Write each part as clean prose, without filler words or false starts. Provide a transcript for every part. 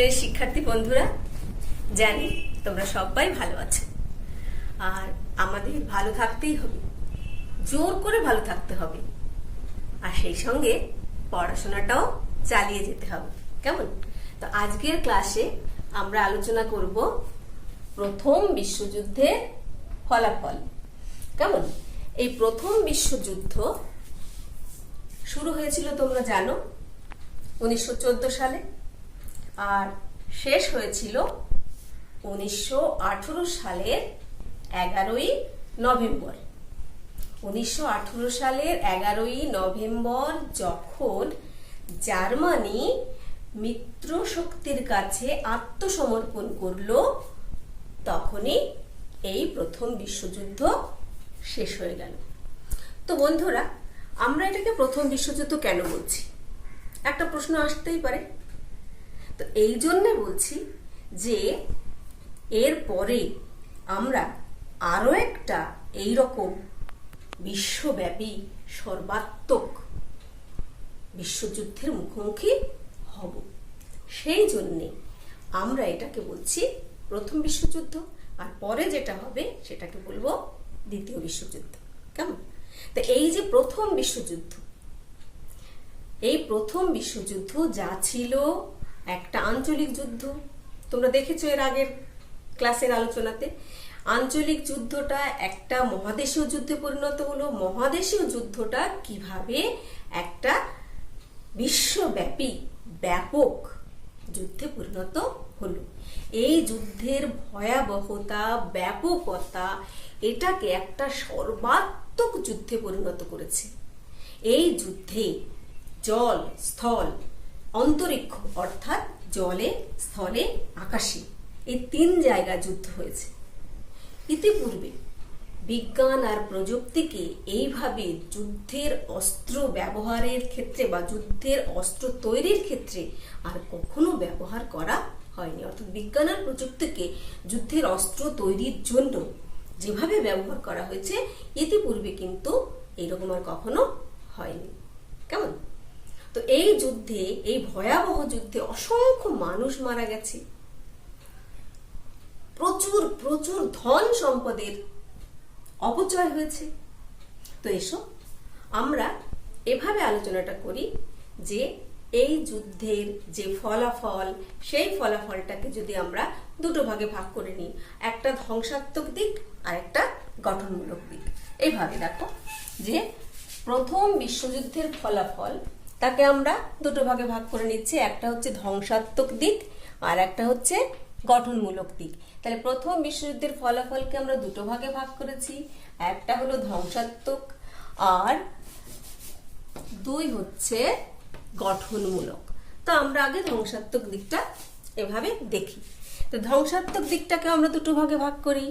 শ্রেণীর শিক্ষার্থী বন্ধুরা, জানি তোমরা সবাই ভালো আছো। আর আমাদের ভালো থাকতেই হবে, জোর করে ভালো থাকতে হবে, আর সেই সঙ্গে পড়াশোনাটাও চালিয়ে যেতে হবে। কেমন? তো আজকের ক্লাসে আমরা আলোচনা করব প্রথম বিশ্বযুদ্ধের ফলাফল। কেমন? এই প্রথম বিশ্বযুদ্ধ শুরু হয়েছিল তোমরা জানো 1914 সালে, আর শেষ হয়েছিল 1918 সালের 11ই নভেম্বর। 1918 সালের 11ই নভেম্বর যখন জার্মানি মিত্র শক্তির কাছে আত্মসমর্পণ করলো, তখনই এই প্রথম বিশ্বযুদ্ধ শেষ হয়ে গেল। তো বন্ধুরা, আমরা এটাকে প্রথম বিশ্বযুদ্ধ কেন বলছি? একটা প্রশ্ন আসতেই পারে। তো এই জন্যে বলছি যে এর পরে আমরা আরো একটা এইরকম বিশ্বব্যাপী সর্বাত্মক বিশ্বযুদ্ধের মুখোমুখি হব। সেই জন্যে আমরা এটাকে বলছি প্রথম বিশ্বযুদ্ধ, আর পরে যেটা হবে সেটাকে বলবো দ্বিতীয় বিশ্বযুদ্ধ। কেমন? তো এই যে প্রথম বিশ্বযুদ্ধ, এই প্রথম বিশ্বযুদ্ধ যা ছিল একটা আঞ্চলিক যুদ্ধ, তোমরা দেখেছো এর আগের ক্লাসের আলোচনাতে। আঞ্চলিক যুদ্ধটা একটা মহাদেশীয় যুদ্ধে পরিণত হলো। মহাদেশীয় যুদ্ধটা কিভাবে একটা বিশ্বব্যাপী ব্যাপক যুদ্ধে পরিণত হলো, এই যুদ্ধের ভয়াবহতা, ব্যাপকতা এটাকে একটা সর্বাত্মক যুদ্ধে পরিণত করেছে। এই যুদ্ধে জল, স্থল, অন্তরিক্ষ অর্থাৎ জলে, স্থলে, আকাশে, এই 3 জায়গায় যুদ্ধ হয়েছে। ইতিপূর্বে বিজ্ঞান আর প্রযুক্তিকে এইভাবে যুদ্ধের অস্ত্র ব্যবহারের ক্ষেত্রে বা যুদ্ধের অস্ত্র তৈরির ক্ষেত্রে আর কখনো ব্যবহার করা হয়নি। অর্থাৎ বিজ্ঞান আর প্রযুক্তিকে যুদ্ধের অস্ত্র তৈরির জন্য যেভাবে ব্যবহার করা হয়েছে, ইতিপূর্বে কিন্তু এরকম আর কখনো হয়নি। কেমন? তো এই যুদ্ধে, এই ভয়াবহ যুদ্ধে অসংখ্য মানুষ মারা গেছে, প্রচুর প্রচুর ধন সম্পদের অপচয় হয়েছে। তো এসো আমরা এভাবে আলোচনাটা করি যে এই যুদ্ধের যে ফলাফল, সেই ফলাফলটাকে যদি আমরা দুটো ভাগে ভাগ করে নিই, একটা ধ্বংসাত্মক দিক আর একটা গঠনমূলক দিক। এইভাবে দেখো যে প্রথম বিশ্বযুদ্ধের ফলাফল তাকে আমরা দুটো ভাগে ভাগ করে নিচ্ছি, একটা হচ্ছে ধ্বংসাত্মক দিক আর একটা হচ্ছে গঠনমূলক দিক। তাহলে প্রথম বিশ্বযুদ্ধের ফলাফলকে আমরা দুটো ভাগে ভাগ করেছি, একটা হলো ধ্বংসাত্মক আর 2 হচ্ছে গঠনমূলক। তো আমরা আগে ধ্বংসাত্মক দিকটা এভাবে দেখি। তো ধ্বংসাত্মক দিকটাকে আমরা দুটো ভাগে ভাগ করি,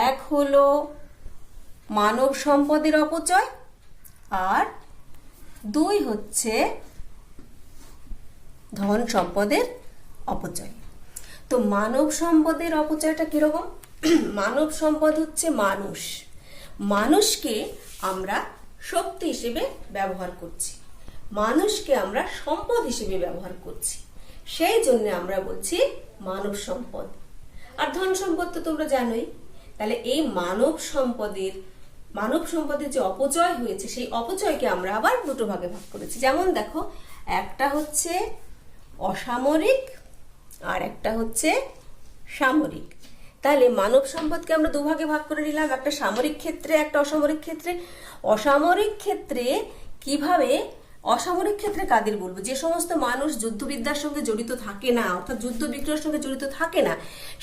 এক হলো মানব সম্পদের অপচয় আর 2 হচ্ছে ধন সম্পদের অপচয়। তো মানব সম্পদের অপচয়টা কিরকম? মানব সম্পদ হচ্ছে মানুষ, মানুষকে আমরা শক্তি হিসেবে ব্যবহার করছি, মানুষকে আমরা সম্পদ হিসেবে ব্যবহার করছি, সেই জন্য আমরা বলছি মানব সম্পদ। আর ধন সম্পদ তো তোমরা জানোই। তাহলে এই মানব সম্পদের যে অপচয় হয়েছে, সেই অপচয়কে আমরা আবার দুটো ভাগে ভাগ করেছি। যেমন দেখো, একটা হচ্ছে অসামরিক আর একটা হচ্ছে সামরিক। তাহলে মানব সম্পদকে আমরা দুভাগে ভাগ করে নিলাম, একটা সামরিক ক্ষেত্রে, একটা অসামরিক ক্ষেত্রে। অসামরিক ক্ষেত্রে কিভাবে? অসামরিক ক্ষেত্রে কাদের বলবো? যে সমস্ত মানুষ যুদ্ধবিদ্যার সঙ্গে জড়িত থাকে না, অর্থাৎ যুদ্ধ বিগ্রহের সঙ্গে জড়িত থাকে না,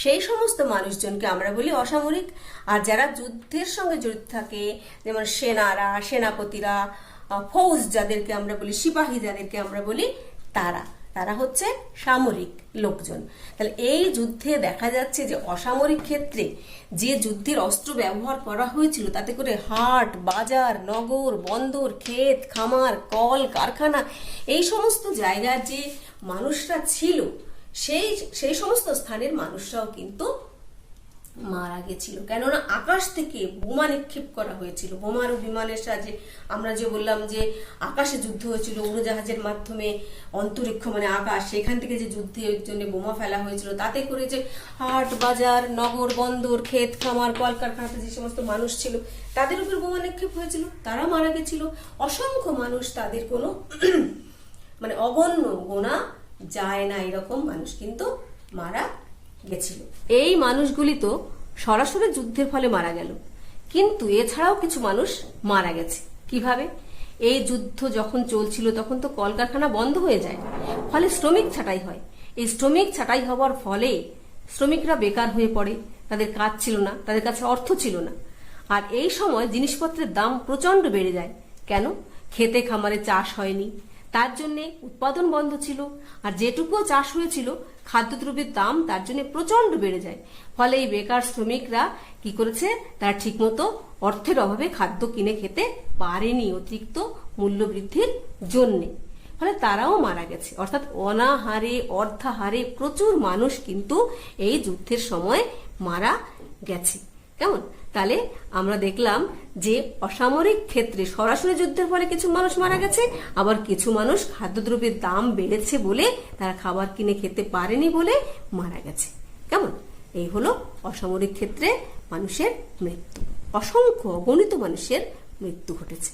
সেই সমস্ত মানুষজনকে আমরা বলি অসামরিক। আর যারা যুদ্ধের সঙ্গে জড়িত থাকে, যেমন সেনারা, সেনাপতিরা, ফৌজ যাদেরকে আমরা বলি, সিপাহী যাদেরকে আমরা বলি, তারা হচ্ছে সামরিক লোকজন। তাহলে এই যুদ্ধে দেখা যাচ্ছে যে অসামরিক ক্ষেত্রে যে যুদ্ধের অস্ত্র ব্যবহার করা হয়েছিল, তাতে করে হাট, বাজার, নগর, বন্দর, ক্ষেত, খামার, কল কারখানা, এই সমস্ত জায়গার যে মানুষরা ছিল, সেই সমস্ত স্থানের মানুষরাও কিন্তু মারা গেছিল, কেননা আকাশ থেকে বোমা নিক্ষেপ করা হয়েছিল। বোমার বিমানের সাহায্যে, আমরা যে বললাম যে আকাশে যুদ্ধ হয়েছিল উড়োজাহাজের মাধ্যমে, অন্তরিক্ষ মানে আকাশ, সেখান থেকে যে যুদ্ধের জন্য বোমা ফেলা হয়েছিল, তাতে করে যে হাট বাজার, নগর বন্দর, ক্ষেত খামার, কলকারখানাতে যে সমস্ত মানুষ ছিল তাদের উপর বোমা নিক্ষেপ হয়েছিল, তারা মারা গেছিল। অসংখ্য মানুষ, তাদের কোনো মানে অগণ্য গোনা যায় না এরকম মানুষ কিন্তু মারা গেছিল। এই মানুষগুলি তো সরাসরি যুদ্ধের ফলে মারা গেল, কিন্তু এছাড়াও কিছু মানুষ মারা গেছে। কিভাবে? এই যুদ্ধ যখন চলছিল তখন তো কলকারখানা বন্ধ হয়ে যায়, ফলে শ্রমিক ছাঁটাই হয়। এই শ্রমিক ছাঁটাই হওয়ার ফলে শ্রমিকরা বেকার হয়ে পড়ে, তাদের কাজ ছিল না, তাদের কাছে অর্থ ছিল না। আর এই সময় জিনিসপত্রের দাম প্রচন্ড বেড়ে যায়। কেন? খেতে খামারে চাষ হয়নি, তার জন্যে উৎপাদন বন্ধ ছিল, আর যেটুকুও চাষ হয়েছিল খাদ্যদ্রব্যের দাম তার জন্য প্রচন্ড বেড়ে যায়। ফলে এই বেকার শ্রমিকরা কি করেছে, তারা ঠিকমতো অর্থের অভাবে খাদ্য কিনে খেতে পারেনি অতিরিক্ত মূল্য বৃদ্ধির জন্যে, ফলে তারাও মারা গেছে। অর্থাৎ অনাহারে অর্ধাহারে প্রচুর মানুষ কিন্তু এই যুদ্ধের সময় মারা গেছে। কেমন? তাহলে আমরা দেখলাম যে অসামরিক ক্ষেত্রে সরাসরি যুদ্ধের ফলে কিছু মানুষ মারা গেছে, আবার কিছু মানুষ খাদ্যদ্রব্যের দাম বেড়েছে বলে তারা খাবার কিনে খেতে পারেনি বলে মারা গেছে। কেমন? এই হলো অসামরিক ক্ষেত্রে মানুষের মৃত্যু। অসংখ্য অগণিত মানুষের মৃত্যু ঘটেছে।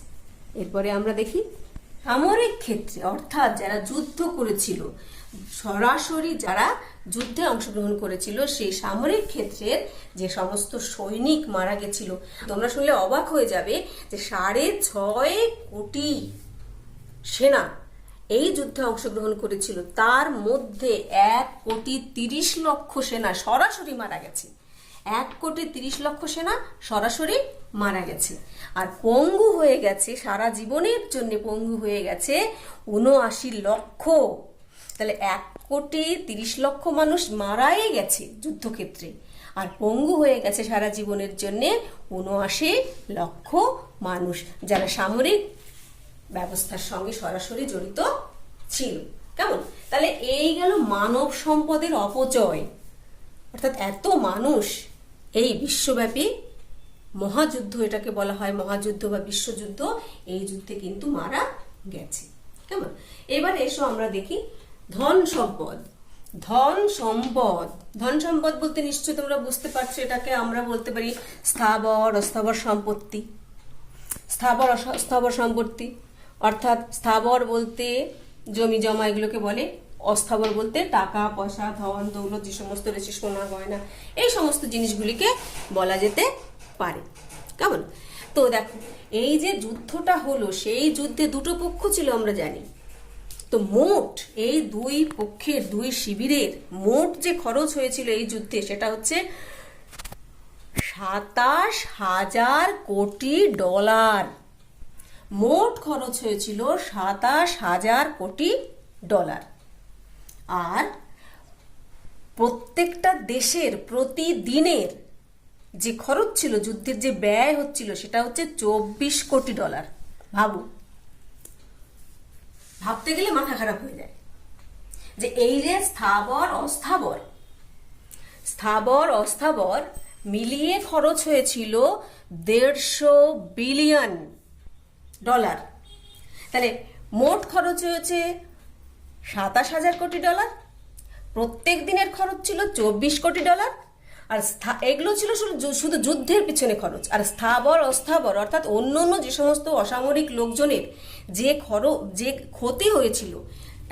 এরপরে আমরা দেখি সামরিক ক্ষেত্রে, অর্থাৎ যারা যুদ্ধ করেছিল, সরাসরি যারা যুদ্ধে অংশগ্রহণ করেছিল, সেই সামরিক ক্ষেত্রের যে সমস্ত সৈনিক মারা গেছিল, তোমরা শুনলে অবাক হয়ে যাবে যে 6.5 কোটি সেনা এই যুদ্ধে অংশগ্রহণ করেছিল, তার মধ্যে 1,30,00,000 সেনা সরাসরি মারা গেছে। 1,30,00,000 সেনা সরাসরি মারা গেছে। আর পঙ্গু হয়ে গেছে, সারা জীবনের জন্য পঙ্গু হয়ে গেছে 79 লক্ষ। তাহলে 1,30,00,000 মানুষ মারাই গেছে যুদ্ধক্ষেত্রে, আর পঙ্গু হয়ে গেছে সারা জীবনের জন্য 79 লক্ষ মানুষ, যারা সামরিক ব্যবস্থার সঙ্গে সরাসরি জড়িত ছিল। কেমন? তাহলে এই গেল মানব সম্পদের অপচয়। অর্থাৎ এত মানুষ এই বিশ্বব্যাপী মহাযুদ্ধ, এটাকে বলা হয় মহাযুদ্ধ বা বিশ্বযুদ্ধ, এই যুদ্ধে কিন্তু মারা গেছে। কেমন? এবার এসো আমরা দেখি ধন সম্পদ। ধন সম্পদ, ধন সম্পদ বলতে নিশ্চয়ই তোমরা বুঝতে পারছো, এটাকে আমরা বলতে পারি স্থাবর অস্থাবর সম্পত্তি। স্থাবর অস্থাবর সম্পত্তি, অর্থাৎ স্থাবর বলতে জমি জমা এগুলোকে বলে, অস্থাবর বলতে টাকা পয়সা, ধন দৌলত, যে সমস্ত রয়েছে সোনা গয়না, এই সমস্ত জিনিসগুলিকে বলা যেতে পারে। কেমন? তো দেখো, এই যে যুদ্ধটা হলো, সেই যুদ্ধে দুটো পক্ষ ছিল আমরা জানি। তো মোট এই দুই পক্ষের, দুই শিবিরের মোট যে খরচ হয়েছিল এই যুদ্ধে, সেটা হচ্ছে $27,000 কোটি। মোট খরচ হয়েছিল $27,000 কোটি। আর প্রত্যেকটা দেশের প্রতিদিনের যে খরচ ছিল, যুদ্ধের যে ব্যয় হচ্ছিল, সেটা হচ্ছে $24 কোটি। ভাবো, ভাবতে গেলে মাথা খারাপ হয়ে যায় যে এই যে স্থাবর অস্থাবর মিলিয়ে খরচ হয়েছিল $150 বিলিয়ন। তাহলে মোট খরচ হয়েছে $27,000 কোটি। প্রত্যেক দিনের খরচ ছিল $24 কোটি। আর এগুলো ছিল শুধু যুদ্ধের পিছনে খরচ। আর স্থাবর অস্থাবর অর্থাৎ অন্য যে সমস্ত অসামরিক লোকজনের যে ক্ষতি হয়েছিল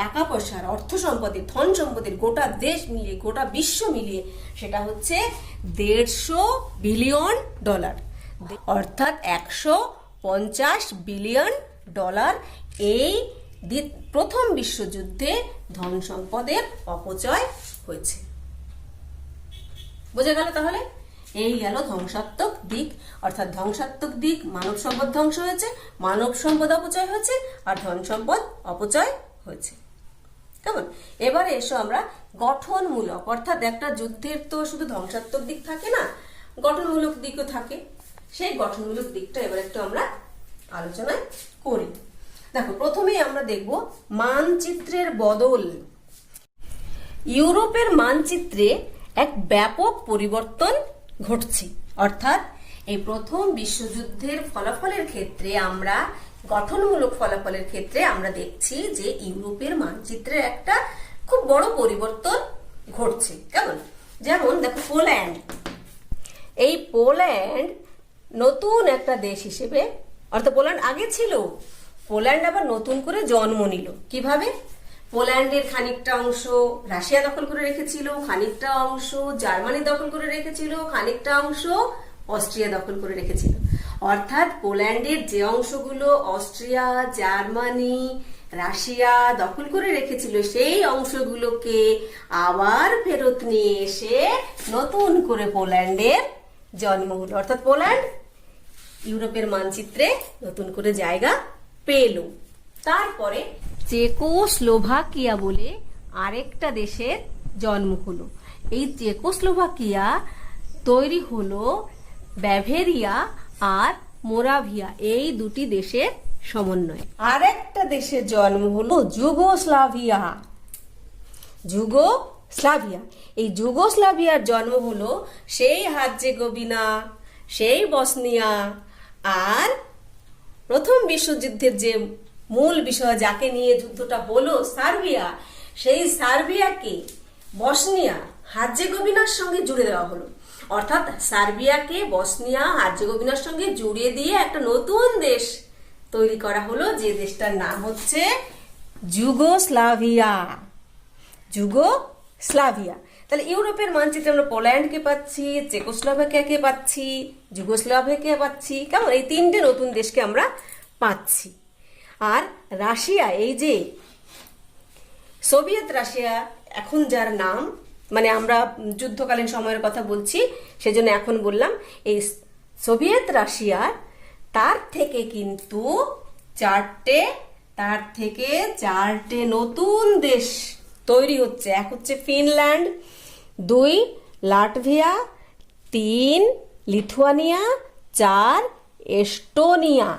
টাকা পয়সার, অর্থ সম্পদের, ধন সম্পদের, গোটা দেশ মিলিয়ে, গোটা বিশ্ব মিলিয়ে, সেটা হচ্ছে $150 বিলিয়ন, অর্থাৎ $150 বিলিয়ন। এই প্রথম বিশ্বযুদ্ধে ধন সম্পদের অপচয় হয়েছে। বোঝা গেল? তাহলে এই গেল ধ্বংসাত্মক দিক। অর্থাৎ ধ্বংসাত্মক দিক, মানব সম্পদ ধ্বংস হয়েছে, মানব সম্পদ অপচয় হয়েছে, আর ধন সম্পদ অপচয় হয়েছে। কেমন? এবারে এসো আমরা গঠনমূলক, অর্থাৎ একটা যুদ্ধের তো শুধু ধ্বংসাত্মক দিক থাকে না, গঠনমূলক দিকও থাকে। সেই গঠনমূলক দিকটা এবার একটু আমরা আলোচনা করি। দেখো, প্রথমেই আমরা দেখব মানচিত্রের বদল। ইউরোপের মানচিত্রে এক ব্যাপক পরিবর্তন ঘটছে। অর্থাৎ এই প্রথম বিশ্বযুদ্ধের ফলাফলের ক্ষেত্রে আমরা গঠনমূলক ফলাফলের ক্ষেত্রে আমরা দেখছি যে ইউরোপের মানচিত্রে একটা খুব বড় পরিবর্তন ঘটছে। কেমন? যেমন দেখো পোল্যান্ড, এই পোল্যান্ড নতুন একটা দেশ হিসেবে, অর্থাৎ পোল্যান্ড আগে ছিল, পোল্যান্ড আবার নতুন করে জন্ম নিল। কিভাবে? পোল্যান্ডের খানিকটা অংশ রাশিয়া দখল করে রেখেছিল, খানিকটা অংশ জার্মানি দখল করে রেখেছিল, খানিকটা অংশ অস্ট্রিয়া দখল করে রেখেছিল। অর্থাৎ পোল্যান্ডের যে অংশগুলো অস্ট্রিয়া, জার্মানি, রাশিয়া দখল করে রেখেছিল সেই অংশগুলোকে আবার ফেরত নিয়ে এসে নতুন করে পোল্যান্ডের জন্ম হলো। অর্থাৎ পোল্যান্ড ইউরোপের মানচিত্রে নতুন করে জায়গা পেল। তারপরে চেকোস্লোভাকিয়া বলে আরেকটা দেশের জন্ম হলো। এই চেকোস্লোভাকিয়া তৈরি হলো ব্যাভেরিয়া আর মোরাভিয়া এই দুটি দেশের সমন্বয়ে। আরেকটা দেশের জন্ম হলো যুগোস্লাভিয়া। যুগোস্লাভিয়া, এই যুগোস্লাভিয়ার জন্ম হলো সেই হার্জেগোভিনা, সেই বসনিয়া, আর প্রথম বিশ্বযুদ্ধের যে মূল বিষয় যাকে নিয়ে যুদ্ধটা হলো সার্বিয়া, সেই সার্বিয়াকে বসনিয়া হার্জেগোভিনার সঙ্গে জুড়ে দেওয়া হলো। অর্থাৎ সার্বিয়াকে বসনিয়া হার্জেগোভিনার সঙ্গে জুড়ে দিয়ে একটা নতুন দেশ তৈরি করা হলো, যে দেশটার নাম হচ্ছে যুগোস্লাভিয়া। যুগোস্লাভিয়া। তাহলে ইউরোপের মানচিত্রে আমরা পোল্যান্ডকে পাচ্ছি, চেকোস্লোভাকিয়াকে পাচ্ছি, যুগোস্লাভিয়াকে পাচ্ছি। কেমন? এই তিনটে নতুন দেশকে আমরা পাচ্ছি। আর রাশিয়া, এই যে সোভিয়েত রাশিয়া এখন যার নাম, মানে আমরা যুদ্ধকালীন সময়ের কথা বলছি সেজন্য এখন বললাম, এই সোভিয়েত রাশিয়ার তার থেকে কিন্তু চারটে নতুন দেশ তৈরি হচ্ছে। এক হচ্ছে ফিনল্যান্ড, 2 লাটভিয়া, 3 লিথুয়ানিয়া, 4 এস্টোনিয়া।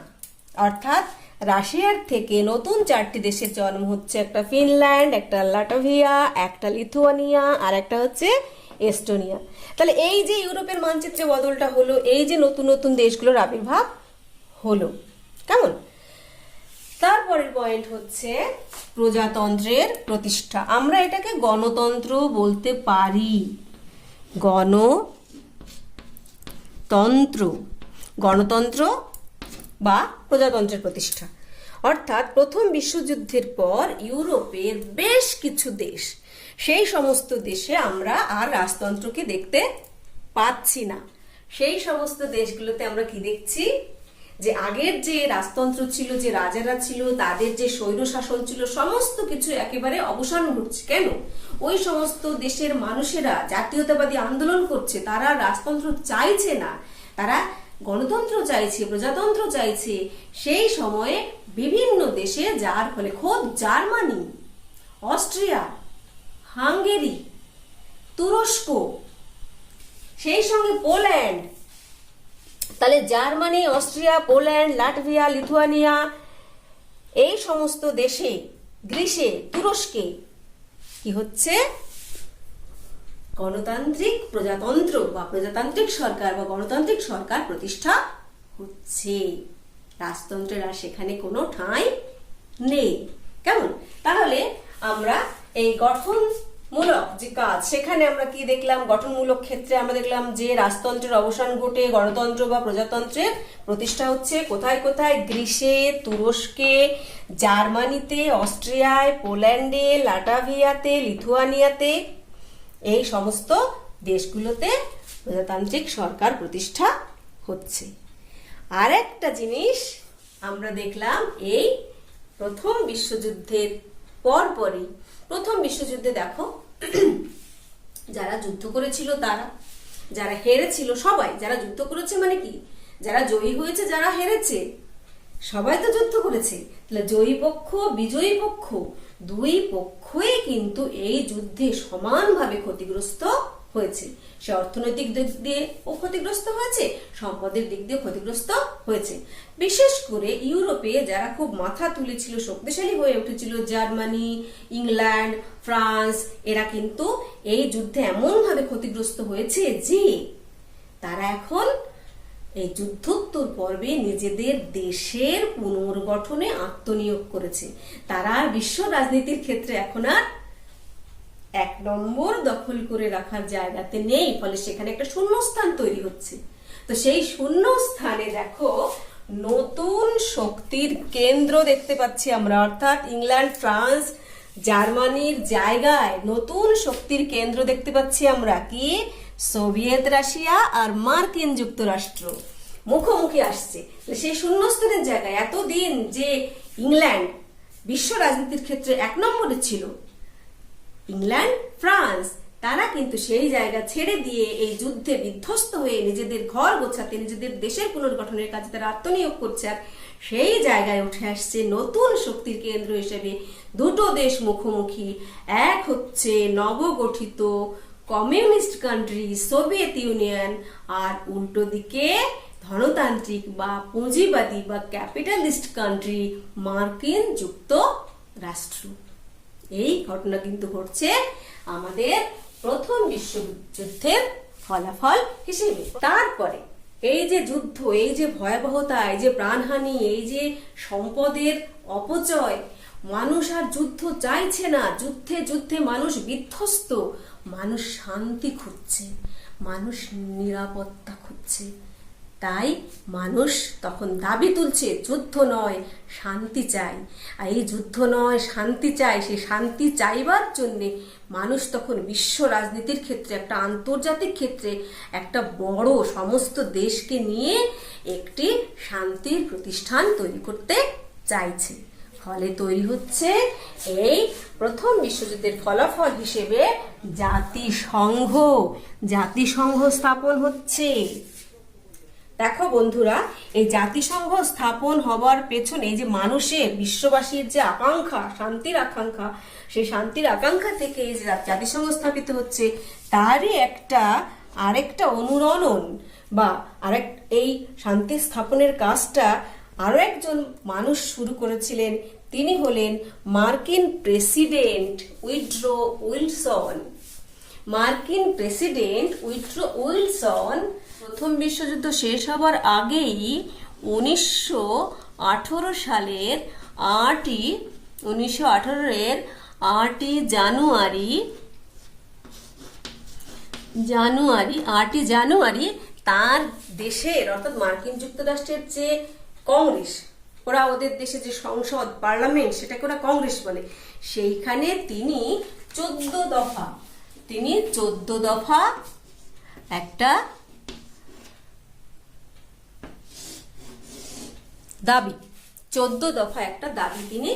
অর্থাৎ রাশিয়ার থেকে নতুন 4টি দেশের জন্ম হচ্ছে, একটা ফিনল্যান্ড, একটা লাটভিয়া, একটা লিথুয়ানিয়া, আর একটা হচ্ছে এস্টোনিয়া। তাহলে এই যে ইউরোপের মানচিত্রে বদলটা হলো, এই যে নতুন নতুন দেশগুলোর আবির্ভাব হলো। কেমন? তারপরের পয়েন্ট হচ্ছে প্রজাতন্ত্রের প্রতিষ্ঠা। আমরা এটাকে গণতন্ত্র বলতে পারি। গণতন্ত্র বা প্রজাতন্ত্রের প্রতিষ্ঠা। অর্থাৎ প্রথম বিশ্বযুদ্ধের পর ইউরোপের বেশ কিছু দেশ, সেই সমস্ত দেশে আমরা আর রাজতন্ত্রকে দেখতে পাচ্ছি না। সেই সমস্ত দেশগুলোতে আমরা কি দেখছি? যে আগের যে রাজতন্ত্র ছিল, যে রাজারা ছিল, তাদের যে স্বৈরশাসন ছিল, সমস্ত কিছু একেবারে অবসান ঘটছে। কেন? ওই সমস্ত দেশের মানুষেরা জাতীয়তাবাদী আন্দোলন করছে, তারা রাজতন্ত্র চাইছে না, তারা গণতন্ত্র চাইছে, প্রজাতন্ত্র চাইছে। সেই সময়ে বিভিন্ন দেশে, যার ফলে খোদ জার্মানি, অস্ট্রিয়া, হাঙ্গেরি, তুরস্ক, সেই সঙ্গে পোল্যান্ড, তাহলে Germany, Austria, Poland, Latvia, Lithuania, এই সমস্ত দেশে, গ্রিসে, তুরস্কে কি হচ্ছে? গণতান্ত্রিক প্রজাতন্ত্র বা প্রজাতান্ত্রিক সরকার বা গণতান্ত্রিক সরকার প্রতিষ্ঠা হচ্ছে। রাজতন্ত্রের আর সেখানে কোনো ঠাঁই নেই। কেমন? তাহলে আমরা এই গঠনমূলক যে কাজ, সেখানে আমরা কি দেখলাম? গঠনমূলক ক্ষেত্রে আমরা দেখলাম যে রাজতন্ত্রের অবসান ঘটে গণতন্ত্র বা প্রজাতন্ত্রের প্রতিষ্ঠা হচ্ছে। কোথায় কোথায়? গ্রিসে, তুরস্কে, জার্মানিতে, অস্ট্রিয়ায়, পোল্যান্ডে, লাটভিয়াতে, লিথুয়ানিয়াতে, এই সমস্ত দেশগুলোতে প্রজাতান্ত্রিক সরকার প্রতিষ্ঠা হচ্ছে। আর একটা জিনিস আমরা দেখলাম, এই প্রথম বিশ্বযুদ্ধের পরপরই, প্রথম বিশ্বযুদ্ধে দেখো যারা যুদ্ধ করেছিল তারা, যারা হেরেছিল সবাই, যারা যুদ্ধ করেছে মানে কি, যারা জয়ী হয়েছে, যারা হেরেছে, সবাই তো যুদ্ধ করেছে। তাহলে জয়ী পক্ষ, বিজয়ী পক্ষ, দুই পক্ষই কিন্তু এই যুদ্ধে সমানভাবে ক্ষতিগ্রস্ত হয়েছে। সে অর্থনৈতিক দিক দিয়ে ও ক্ষতিগ্রস্ত হয়েছে, সম্পদের দিক দিয়ে ক্ষতিগ্রস্ত হয়েছে। বিশেষ করে ইউরোপে যারা খুব মাথা তুলেছিল, শক্তিশালী হয়ে উঠেছিল, জার্মানি, ইংল্যান্ড, ফ্রান্স, এরা কিন্তু এই যুদ্ধে এমন ভাবে ক্ষতিগ্রস্ত হয়েছে যে তারা এখন এই যুদ্ধোত্তর পর্বে নিজেদের দেশের পুনর্গঠনে আত্মনিয়োগ করেছে। তারা আর বিশ্ব রাজনীতির ক্ষেত্রে এখন আর 1 নম্বর দখল করে রাখার জায়গাতে নেই, ফলে সেখানে একটা শূন্যস্থান তৈরি হচ্ছে। তো সেই শূন্যস্থানে দেখো নতুন শক্তির কেন্দ্র দেখতে পাচ্ছি আমরা, অর্থাৎ ইংল্যান্ড, ফ্রান্স, জার্মানির জায়গায় নতুন শক্তির কেন্দ্র দেখতে পাচ্ছি আমরা। কি? সোভিয়েত রাশিয়া আর মার্কিন যুক্তরাষ্ট্র মুখোমুখি আসছে। সেই শূন্যস্থানের জায়গায় এতদিন যে ইংল্যান্ড বিশ্ব রাজনীতির ক্ষেত্রে 1 নম্বরে ছিল, ইংল্যান্ড, ফ্রান্স, তারা কিন্তু সেই জায়গা ছেড়ে দিয়ে এই যুদ্ধে বিধ্বস্ত হয়ে নিজেদের ঘর গোছাতে, নিজেদের দেশের পুনর্গঠনের কাজে তারা আত্মনিয়োগ করছে। আর সেই জায়গায় উঠে আসছে নতুন শক্তির কেন্দ্র হিসেবে দুটো দেশ মুখোমুখি। এক হচ্ছে নবগঠিত কমিউনিস্ট কান্ট্রি সোভিয়েত ইউনিয়ন, আর উল্টো দিকে ধনতান্ত্রিক বা পুঁজিবাদী বা ক্যাপিটালিস্ট কান্ট্রি মার্কিন যুক্তরাষ্ট্র। এই ঘটনা কিন্তু ঘটছে আমাদের প্রথম বিশ্বযুদ্ধের ফলাফল হিসেবে। তারপরে এই যে যুদ্ধ, এই যে ভয়াবহতা, এই যে প্রাণহানি, এই যে সম্পদের অপচয়, মানুষ আর যুদ্ধ চাইছে না। যুদ্ধে যুদ্ধে মানুষ বিধ্বস্ত, মানুষ শান্তি খুঁজছে, মানুষ নিরাপত্তা খুঁজছে। তাই মানুষ তখন দাবি তুলছে যুদ্ধ নয় শান্তি চাই। আর এই যুদ্ধ নয় শান্তি চাই, সেই শান্তি চাইবার জন্যে মানুষ তখন বিশ্ব রাজনীতির ক্ষেত্রে, একটা আন্তর্জাতিক ক্ষেত্রে একটা বড় সমস্ত দেশকে নিয়ে একটি শান্তির প্রতিষ্ঠান তৈরি করতে চাইছে। ফলে তৈরি হচ্ছে এই প্রথম বিশ্বযুদ্ধের ফলাফল হিসেবে জাতিসংঘ। জাতিসংঘ স্থাপন হচ্ছে। দেখো বন্ধুরা, এই জাতিসংঘ স্থাপন হবার পেছনে এই যে মানুষের, বিশ্ববাসীর যে আকাঙ্ক্ষা, শান্তির আকাঙ্ক্ষা, সেই শান্তির আকাঙ্ক্ষা থেকে এই যে জাতিসংঘ স্থাপিত হচ্ছে, তারই আরেকটা অনুরণন বা এই শান্তি স্থাপনের কাজটা আরো একজন মানুষ শুরু করেছিলেন। তিনি হলেন মার্কিন প্রেসিডেন্ট উইড্রো উইলসন। মার্কিন প্রেসিডেন্ট উইড্রো উইলসন প্রথম বিশ্বযুদ্ধ শেষ হবার আগেই 1918 সালের 8ই জানুয়ারি তার দেশের, অর্থাৎ মার্কিন যুক্তরাষ্ট্রের যে কংগ্রেস, ওদের দেশে যে সংসদ, পার্লামেন্ট, সেটাকে ওরা কংগ্রেস বলে, সেইখানে তিনি 14 দফা একটা দাবি 14 দফা একটা দাবি তিনি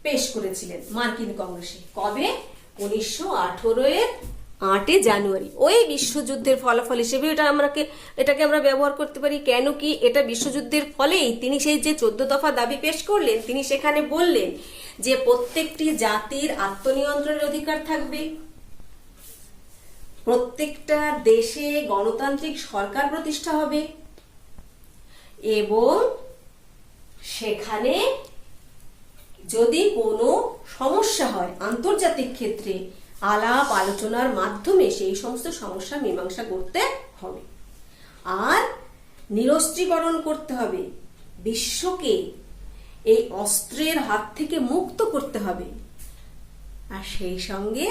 পেশ করেছিলেন মার্কিন কংগ্রেসে। কবে? 1918 8 জানুয়ারি। ওই বিশ্বযুদ্ধের ফলাফল হিসেবে এটাকে আমরা ব্যবহার করতে পারি। কেন কি? এটা বিশ্বযুদ্ধের ফলেই তিনি সেই যে 14 দফা দাবি পেশ করলেন, তিনি সেখানে বললেন যে প্রত্যেকটি জাতির আত্মনিয়ন্ত্রণের অধিকার থাকবে, প্রত্যেকটা দেশে গণতান্ত্রিক সরকার প্রতিষ্ঠা হবে, এবং সেখানে যদি কোনো সমস্যা হয় আন্তর্জাতিক ক্ষেত্রে আলাপ আলোচনার মাধ্যমে সেই সমস্ত সমস্যা মীমাংসা করতে হবে। আর নিরস্ত্রীকরণ করতে হবে, বিশ্বকে এই অস্ত্রের হাত থেকে মুক্ত করতে হবে। আর সেই সঙ্গে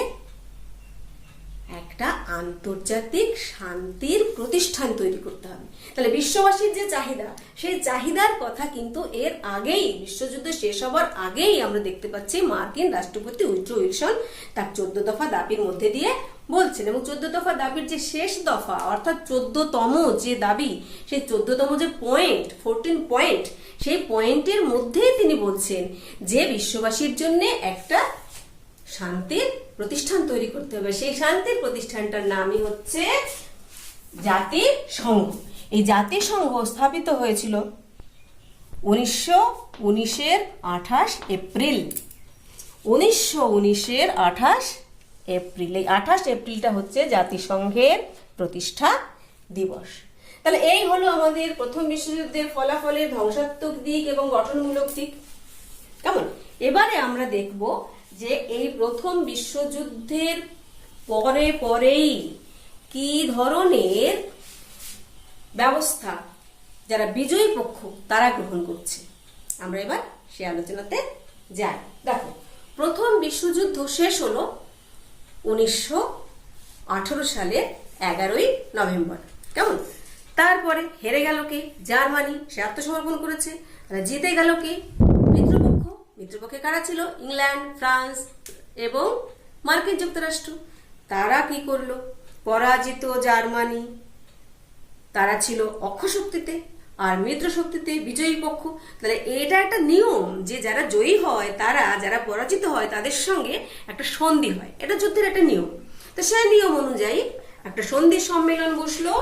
একটা আন্তর্জাতিক শান্তির প্রতিষ্ঠান তৈরি করতে হবে। তাহলে বিশ্ববাসীর যে চাহিদা, সেই চাহিদার কথা কিন্তু এর আগেই, বিশ্বযুদ্ধ শেষ হবার আগেই আমরা দেখতে পাচ্ছি মার্কিন রাষ্ট্রপতি উইড্রো উইলসন তার 14 দফা দাবির মধ্যে দিয়ে বলছেন। এবং 14 দফা দাবির যে শেষ দফা, অর্থাৎ 14তম যে দাবি, সেই 14তম যে পয়েন্ট, 14 পয়েন্ট, সেই পয়েন্টের মধ্যেই তিনি বলছেন যে বিশ্ববাসীর জন্য একটা শান্তির প্রতিষ্ঠান তৈরি করতে হবে। সেই শান্তির প্রতিষ্ঠানটার নামই হচ্ছে জাতিসংঘ। এই জাতিসংঘ স্থাপিত হয়েছিল 1919-এর 28 এপ্রিল। 1919-এর 28 এপ্রিল। এই 28 এপ্রিলটা হচ্ছে জাতিসংঘের প্রতিষ্ঠা দিবস। তাহলে এই হলো আমাদের প্রথম বিশ্বযুদ্ধের ফলাফলের ধ্বংসাত্মক দিক এবং গঠনমূলক দিক। কেমন? এবারে আমরা দেখব যে এই প্রথম বিশ্বযুদ্ধের পরেই কি ধরনের ব্যবস্থা যারা বিজয়ী পক্ষ তারা গ্রহণ করছে। আমরা এবার সে আলোচনাতে যাই। দেখো, প্রথম বিশ্বযুদ্ধ শেষ হলো 1918 সালের 11ই নভেম্বর। কেমন? তারপরে হেরে গেল কে? জার্মানি, সে আত্মসমর্পণ করেছে। জিতে গেল কে? মিত্রপক্ষ। মিত্রপক্ষে কারা ছিল? ইংল্যান্ড, ফ্রান্স এবং মার্কিন যুক্তরাষ্ট্র। তারা কি করলো? পরাজিত জার্মানি, তারা ছিল অক্ষশক্তিতে, আর মিত্র শক্তিতে বিজয়ী পক্ষ। তাহলে এটা একটা নিয়ম যে যারা জয়ী হয় তারা, যারা পরাজিত হয় তাদের সঙ্গে একটা সন্ধি হয়। এটা যুদ্ধের একটা নিয়ম। তো সেই নিয়ম অনুযায়ী একটা সন্ধি সম্মেলন বসলো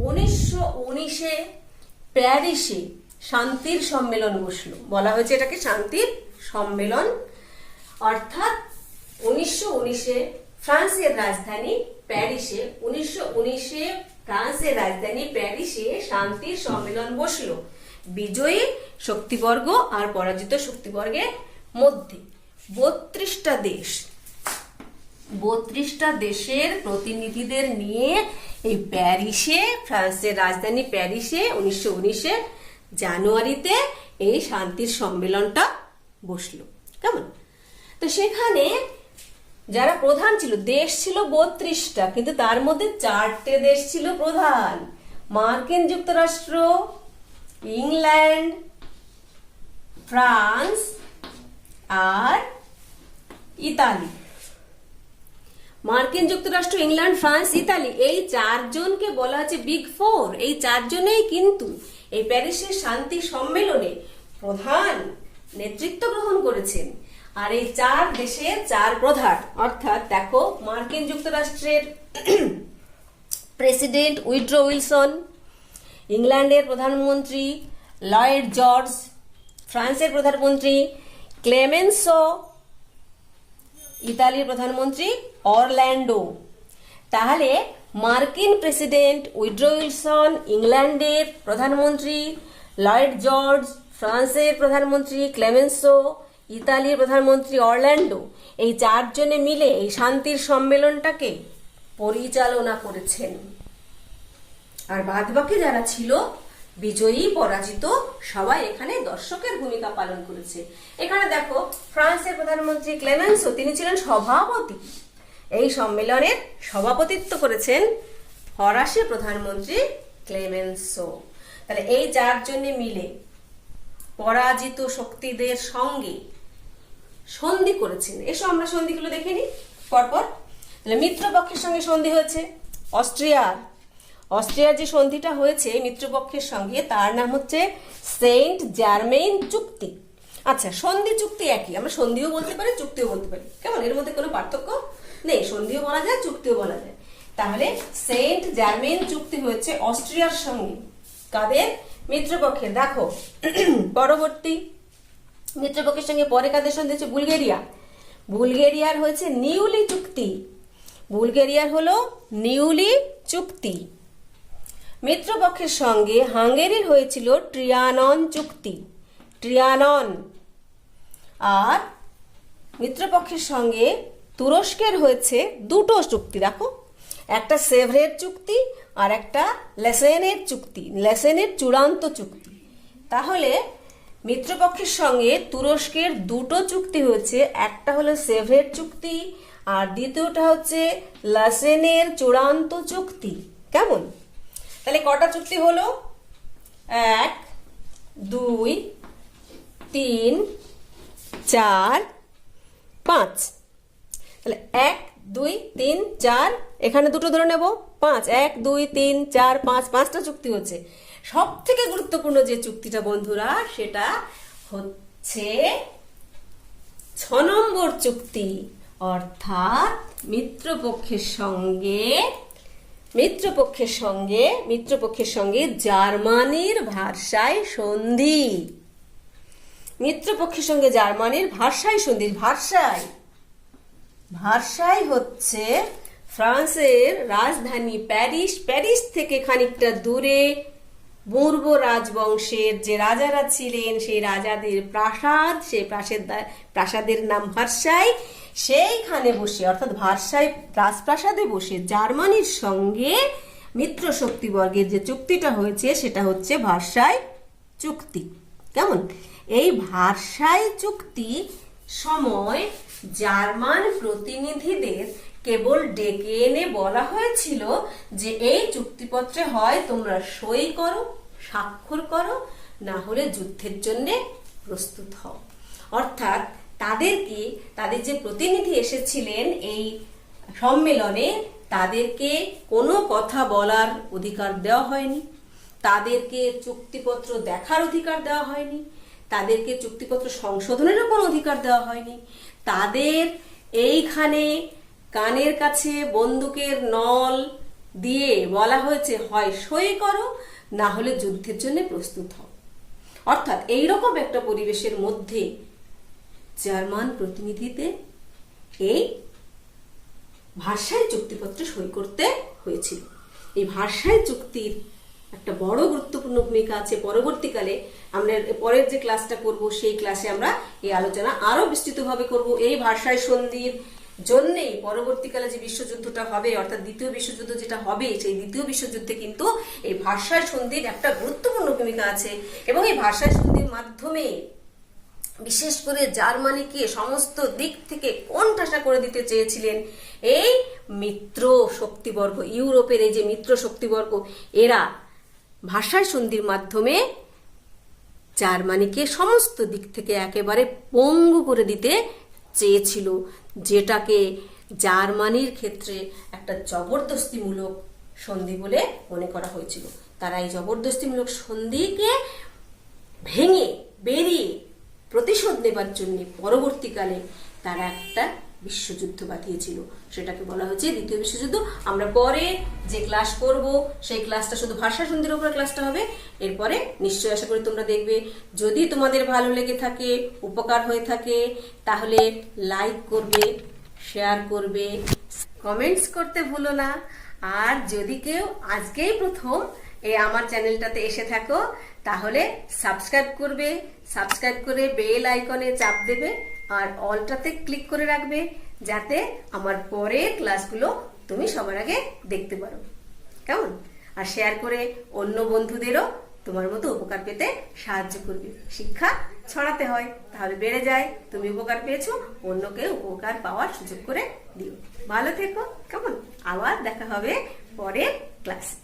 1919-এ প্যারিসে। শান্তির সম্মেলন বসলো, বলা হয়েছে এটাকে শান্তির সম্মেলন। অর্থাৎ 1919-এ ফ্রান্সের রাজধানী প্যারিসে, 1919-এ ফ্রান্সের রাজধানী প্যারিসে শান্তির সম্মেলন বসলো বিজয়ী শক্তিবর্গ আর পরাজিত শক্তিবর্গের মধ্যে। 32টা দেশ, 32টা দেশের প্রতিনিধিদের নিয়ে এই প্যারিসে, ফ্রান্সের রাজধানী প্যারিসে 1919-এ জানুয়ারিতে এই শান্তির সম্মেলনটা বসলো। কেমন? তো সেখানে যারা প্রধান ছিল, দেশ ছিল 32টা, কিন্তু তার মধ্যে 4টে দেশ ছিল প্রধান: মার্কিন যুক্তরাষ্ট্র, ইংল্যান্ড, ফ্রান্স আর ইতালি। মার্কিন যুক্তরাষ্ট্র, ইংল্যান্ড, ফ্রান্স, ইতালি, এই 4জনকে বলা হচ্ছে বিগ ফোর। এই 4জনেই কিন্তু এই প্যারিসের শান্তি সম্মেলনে প্রধান নেতৃত্ব গ্রহণ করেছেন। আর এই 4 দেশের 4 প্রধান, অর্থাৎ দেখো, মার্কিন যুক্তরাষ্ট্রের প্রেসিডেন্ট উইড্রো উইলসন, ইংল্যান্ডের প্রধানমন্ত্রী লয়েড জর্জ, ফ্রান্সের প্রধানমন্ত্রী ক্লেমেন্সো, ইতালির প্রধানমন্ত্রী অরল্যান্ডো। তাহলে মার্কিন প্রেসিডেন্ট উইড্রো উইলসন, ইংল্যান্ডের প্রধানমন্ত্রী লয়েড জর্জ, ফ্রান্সের প্রধানমন্ত্রী ক্লেমেন্সো, ইতালির প্রধানমন্ত্রী অরল্যান্ডো, এই 4 জনে মিলে এই শান্তির সম্মেলনটাকে পরিচালনা করেছেন। আর বাদবাকি যারা ছিল বিজয়ী, পরাজিত, সবাই এখানে দর্শকের ভূমিকা পালন করেছে। এখানে দেখো, ফ্রান্সের প্রধানমন্ত্রী ক্লেমেন্সো, তিনি ছিলেন সভাপতি। এই সম্মেলনের সভাপতিত্ব করেছেন ফরাসি প্রধানমন্ত্রী ক্লেমেন্সো। তাহলে এই 4 জনে মিলে পরাজিত শক্তিদের সঙ্গে সন্ধি করেছেন। এসো আমরা সন্ধিগুলো দেখে নিই পরপর। তাহলে মিত্রপক্ষের সঙ্গে সন্ধি হয়েছে অস্ট্রিয়ার যে সন্ধিটা হয়েছে মিত্রপক্ষের সঙ্গে, তার নাম হচ্ছে সেন্ট জার্মেইন চুক্তি। আচ্ছা, সন্ধি চুক্তি একই, আমরা সন্ধিও বলতে পারি, চুক্তিও বলতে পারি। কেমন? এর মধ্যে কোনো পার্থক্য নেই, সন্ধিও বলা যায়, চুক্তিও বলা যায়। তাহলে সেন্ট জার্মেইন চুক্তি হয়েছে অস্ট্রিয়ার সঙ্গে। কাদের? মিত্রপক্ষের। দেখো, পরবর্তী মিত্রপক্ষের সঙ্গে পরে কাদের সন্ধি হচ্ছে? বুলগেরিয়ার হয়েছে নিউলি চুক্তি। বুলগেরিয়ার হলো নিউলি চুক্তি। মিত্রপক্ষের সঙ্গে হাঙ্গেরির হয়েছিল ট্রিয়ানন চুক্তি। আর মিত্রপক্ষের সঙ্গে তুরস্কের হয়েছে 2টো চুক্তি। দেখো, একটা সেভরের চুক্তি আর একটা লেসেনের চুক্তি, লেসেনের চূড়ান্ত চুক্তি। তাহলে মিত্রপক্ষের সঙ্গে তুরস্কের 2টো চুক্তি হয়েছে, একটা হলো সেভরের চুক্তি আর দ্বিতীয়টা হচ্ছে লেসেনের চূড়ান্ত চুক্তি। কেমন? তাহলে কটা চুক্তি হলো? 1, 2, 3, 4, 5। তাহলে 1, 2, 3, 4, এখানে 2টো ধরে নেব, 5। 1, 2, 3, 4, 5, 5টা চুক্তি হচ্ছে। সব থেকে গুরুত্বপূর্ণ যে চুক্তিটা বন্ধুরা, সেটা হচ্ছে 6 নম্বর চুক্তি। অর্থাৎ মিত্রপক্ষের সঙ্গে জার্মানির ভার্সাই সন্ধি। মিত্রপক্ষের সঙ্গে জার্মানির ভার্সাই সন্ধি। ভার্সাই হচ্ছে ফ্রান্সের রাজধানী প্যারিস। প্যারিস থেকে খানিকটা দূরে বুর্ব রাজবংশের যে রাজারা ছিলেন, সেই রাজাদের প্রাসাদ, সেই প্রাসাদের নাম ভার্সাই। সেইখানে বসে, অর্থাৎ ভার্সাই রাজপ্রাসাদে বসে জার্মানির সঙ্গে মিত্র শক্তিবর্গের যে চুক্তিটা হয়েছে সেটা হচ্ছে ভার্সাই চুক্তি। কেমন? এই ভার্সাই চুক্তি সময় জার্মান প্রতিনিধিদের কেবল ডেকে এনে বলা হয়েছিল যে এই চুক্তিপত্রে হয় তোমরা সই করো, স্বাক্ষর করো, না হলে যুদ্ধের জন্য প্রস্তুত হও। অর্থাৎ তাদেরকে, তাদের যে প্রতিনিধি এসেছিলেন এই সম্মেলনে, তাদেরকে কোনো কথা বলার অধিকার দেওয়া হয়নি, তাদেরকে চুক্তিপত্র দেখার অধিকার দেওয়া হয়নি, তাদেরকে চুক্তিপত্র সংশোধনেরও কোনো অধিকার দেওয়া হয়নি। তাদের এইখানে কানের কাছে বন্দুকের নল দিয়ে বলা হয়েছে হয় সই করো, না হলে যুদ্ধের জন্য প্রস্তুত হও। অর্থাৎ এইরকম একটা পরিবেশের মধ্যে জার্মান প্রতিনিধিদের এই ভার্সাই চুক্তিপত্রে সই করতে হয়েছিল। এই ভার্সাই চুক্তির একটা বড় গুরুত্বপূর্ণ ভূমিকা আছে। পরবর্তীকালে আমরা পরের যে ক্লাসটা করব সেই ক্লাসে আমরা এই আলোচনা আরো বিস্তৃতভাবে করব। এই ভার্সাই সন্ধির জন্যেই পরবর্তীকালে যে বিশ্বযুদ্ধটা হবে, অর্থাৎ দ্বিতীয় বিশ্বযুদ্ধ যেটা হবে, সেই দ্বিতীয় বিশ্বযুদ্ধে কিন্তু এই ভার্সাই সন্ধির একটা গুরুত্বপূর্ণ ভূমিকা আছে। এবং এই ভার্সাই সন্ধির মাধ্যমে বিশেষ করে জার্মানিকে সমস্ত দিক থেকে কোণঠাসা করে দিতে চেয়েছিলেন এই মিত্র শক্তিবর্গ, ইউরোপের এই যে মিত্র শক্তিবর্গ, এরা ভার্সাই সন্ধির মাধ্যমে জার্মানিকে সমস্ত দিক থেকে একেবারে পঙ্গু করে দিতে চেয়েছিল, যেটাকে জার্মানির ক্ষেত্রে একটা জবরদস্তিমূলক সন্ধি বলে মনে করা হয়েছিল। তারা এই জবরদস্তিমূলক সন্ধিকে ভেঙে বেরিয়ে প্রতিশোধ নেবার জন্য পরবর্তীকালে তারা একটা বিশ্বযুদ্ধ বাঁধিয়েছিল, সেটাকে বলা হচ্ছে দ্বিতীয় বিশ্বযুদ্ধ। আমরা পরে যে ক্লাস করব সেই ক্লাসটা শুধু ভার্সাই সন্ধির উপর ক্লাসটা হবে। এরপরে নিশ্চয়ই আশা করি তোমরা দেখবে। যদি তোমাদের ভালো লেগে থাকে, উপকার হয়ে থাকে, তাহলে লাইক করবে, শেয়ার করবে, কমেন্টস করতে ভুলো না। আর যদি কেউ আজকেই প্রথম আমার চ্যানেলটাতে এসে থাকো, তাহলে সাবস্ক্রাইব করবে, সাবস্ক্রাইব করে বেল আইকনে চাপ দেবে আর অলটাতে ক্লিক করে রাখবে, যাতে আমার পরের ক্লাসগুলো তুমি সবার আগে দেখতে পারো। কেমন? আর শেয়ার করে অন্য বন্ধুদেরও তোমার মতো উপকার পেতে সাহায্য করবে। শিক্ষা ছড়াতে হয়, তাহলে বেড়ে যায়। তুমি উপকার পেয়েছো, অন্যকে উপকার পাওয়ার সুযোগ করে দিও। ভালো থেকো। কেমন? আবার দেখা হবে পরের ক্লাসে।